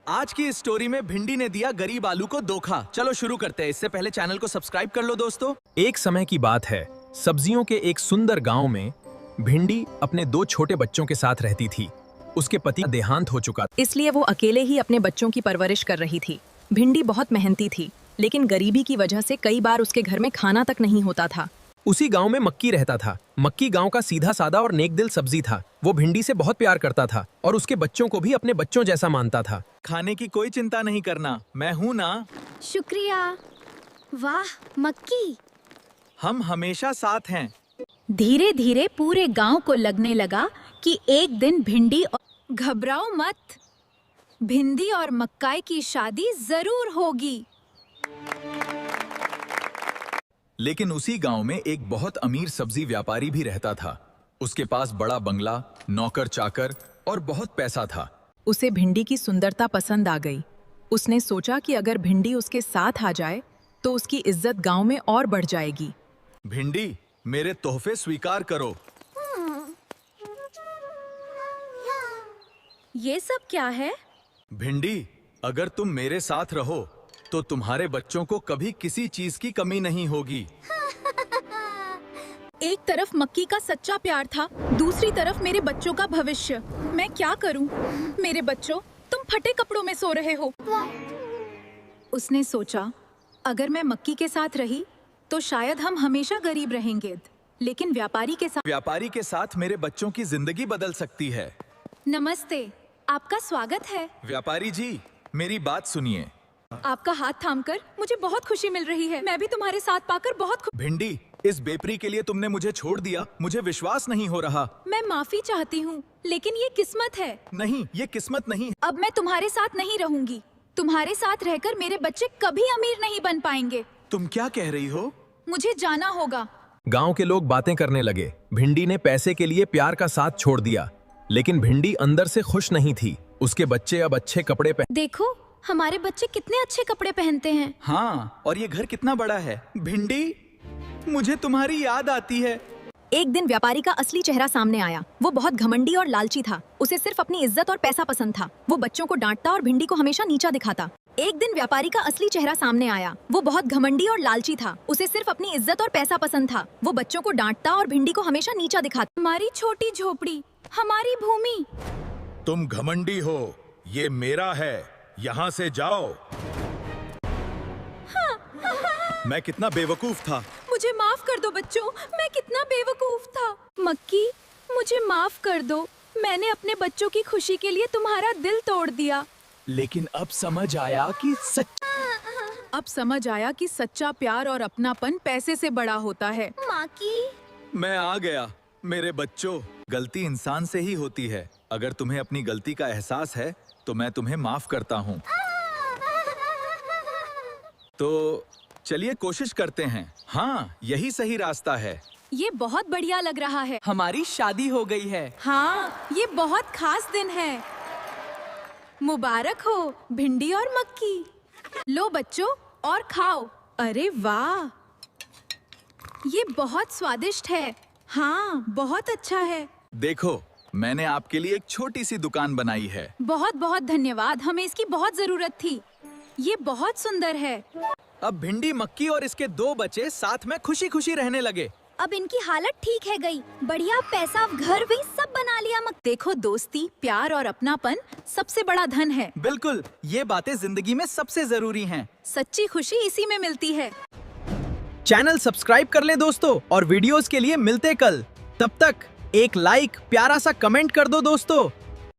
आज की इस स्टोरी में भिंडी ने दिया गरीब आलू को धोखा। चलो शुरू करते हैं। इससे पहले चैनल को सब्सक्राइब कर लो दोस्तों। एक समय की बात है, सब्जियों के एक सुंदर गांव में भिंडी अपने 2 छोटे बच्चों के साथ रहती थी। उसके पति का देहांत हो चुका, इसलिए वो अकेले ही अपने बच्चों की परवरिश कर रही थी। भिंडी बहुत मेहनती थी, लेकिन गरीबी की वजह से कई बार उसके घर में खाना तक नहीं होता था। उसी गांव में मक्की रहता था। मक्की गांव का सीधा सादा और नेकदिल सब्जी था। वो भिंडी से बहुत प्यार करता था और उसके बच्चों को भी अपने बच्चों जैसा मानता था। खाने की कोई चिंता नहीं करना, मैं हूं ना। शुक्रिया। वाह मक्की, हम हमेशा साथ हैं। धीरे धीरे पूरे गांव को लगने लगा कि एक दिन भिंडी घबराओ मत, भिंडी और मक्काई की शादी जरूर होगी। लेकिन उसी गांव में एक बहुत अमीर सब्जी व्यापारी भी रहता था। उसके पास बड़ा बंगला, नौकर चाकर और बहुत पैसा था। उसे भिंडी की सुंदरता पसंद आ गई। उसने सोचा कि अगर भिंडी उसके साथ आ जाए तो उसकी इज्जत गांव में और बढ़ जाएगी। भिंडी, मेरे तोहफे स्वीकार करो। ये सब क्या है? भिंडी, अगर तुम मेरे साथ रहो तो तुम्हारे बच्चों को कभी किसी चीज की कमी नहीं होगी। एक तरफ मक्की का सच्चा प्यार था, दूसरी तरफ मेरे बच्चों का भविष्य। मैं क्या करूं? मेरे बच्चों, तुम फटे कपड़ों में सो रहे हो। उसने सोचा, अगर मैं मक्की के साथ रही तो शायद हम हमेशा गरीब रहेंगे, लेकिन व्यापारी के साथ मेरे बच्चों की जिंदगी बदल सकती है। नमस्ते, आपका स्वागत है। व्यापारी जी, मेरी बात सुनिए। आपका हाथ थामकर मुझे बहुत खुशी मिल रही है। मैं भी तुम्हारे साथ पाकर बहुत भिंडी, इस बेपरी के लिए तुमने मुझे छोड़ दिया, मुझे विश्वास नहीं हो रहा। मैं माफी चाहती हूँ, लेकिन ये किस्मत है। नहीं, ये किस्मत नहीं। अब मैं तुम्हारे साथ नहीं रहूंगी। तुम्हारे साथ रहकर मेरे बच्चे कभी अमीर नहीं बन पाएंगे। तुम क्या कह रही हो? मुझे जाना होगा। गांव के लोग बातें करने लगे। भिंडी ने पैसे के लिए प्यार का साथ छोड़ दिया, लेकिन भिंडी अंदर से खुश नहीं थी। उसके बच्चे अब अच्छे कपड़े देखो, हमारे बच्चे कितने अच्छे कपड़े पहनते हैं। हाँ, और ये घर कितना बड़ा है। भिंडी, मुझे तुम्हारी याद आती है। एक दिन व्यापारी का असली चेहरा सामने आया। वो बहुत घमंडी और लालची था। उसे सिर्फ अपनी इज्जत और पैसा पसंद था। वो बच्चों को डांटता और भिंडी को हमेशा नीचा दिखाता। एक दिन व्यापारी का असली चेहरा सामने आया। वो बहुत घमंडी और लालची था। उसे सिर्फ अपनी इज्जत और पैसा पसंद था। वो बच्चों को डांटता और भिंडी को हमेशा नीचा दिखाता। हमारी छोटी झोपड़ी, हमारी भूमि। तुम घमंडी हो, ये मेरा है, यहाँ से जाओ। मैं कितना बेवकूफ था। मुझे माफ कर दो बच्चों, मैं कितना बेवकूफ था। मक्की, मुझे माफ कर दो। मैंने अपने बच्चों की खुशी के लिए तुम्हारा दिल तोड़ दिया। लेकिन अब समझ आया कि सच्चा प्यार और अपनापन पैसे से बड़ा होता है। मक्की, मैं आ गया। मेरे बच्चों, गलती इंसान से ही होती है। अगर तुम्हें अपनी गलती का एहसास है तो मैं तुम्हें माफ करता हूँ। तो चलिए कोशिश करते हैं। हाँ, यही सही रास्ता है। ये बहुत बढ़िया लग रहा है। हमारी शादी हो गई है। हाँ, ये बहुत खास दिन है। मुबारक हो भिंडी और मक्की। लो बच्चों, और खाओ। अरे वाह, ये बहुत स्वादिष्ट है। हाँ, बहुत अच्छा है। देखो, मैंने आपके लिए एक छोटी सी दुकान बनाई है। बहुत बहुत धन्यवाद, हमें इसकी बहुत जरूरत थी। ये बहुत सुंदर है। अब भिंडी, मक्की और इसके 2 बच्चे साथ में खुशी खुशी रहने लगे। अब इनकी हालत ठीक है गई। बढ़िया पैसा, घर भी सब बना लिया। देखो, दोस्ती, प्यार और अपनापन सबसे बड़ा धन है। बिल्कुल, ये बातें जिंदगी में सबसे जरूरी हैं। सच्ची खुशी इसी में मिलती है। चैनल सब्सक्राइब कर ले दोस्तों, और वीडियोस के लिए मिलते कल। तब तक एक लाइक, प्यारा सा कमेंट कर दो दोस्तों।